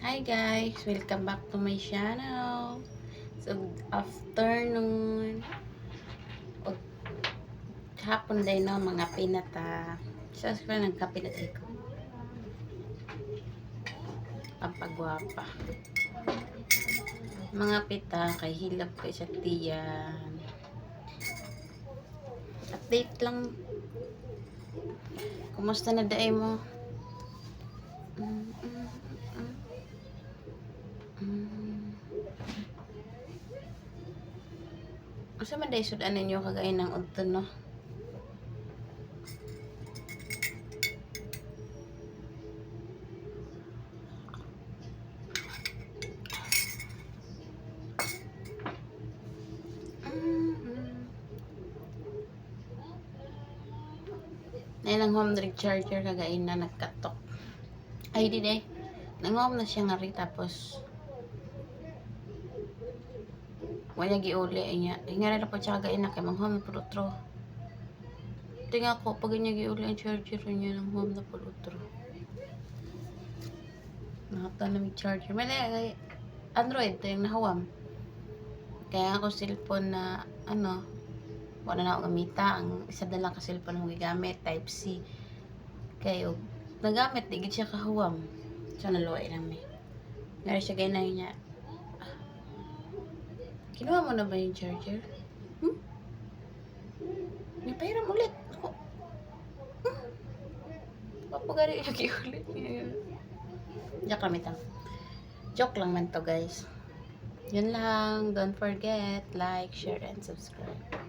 Hi guys, welcome back to my channel. So, good afternoon. O, hapon day no, mga pinata. Sa ko nagkapinatay ko. Ang pagwapa. Mga pita, kay hilap ko sa tiyan. Update lang. Kumusta na daay mo? Mm, mm, mm, mm. Asa man day sudan ninyo kagaya ng udton no? Nailang home drink charger kagaya na nagkatok. Ay di day. Nangom na siya nga rin tapos wala giuli niya. Hinga na po siya kagaya na kay manghom na pulutro. Tinga ko pag niya giuli ang charger niya ng home na pulutro. Nakata na may charger. May Android to yung nahawam. Kaya ako cellphone na wala na akong gamita. Ang isa na lang ka cellphone mo gigamit, type C. Kayo, nagamit, di gid siya kahawam. So, naluway lang may. Ngari siya gaya na niya. Kinuha mo na ba yung charger? Napairam ulit. Ako. Papagari yung ulit. Joke lang ito. Joke lang man to guys. Yun lang. Don't forget, like, share, and subscribe.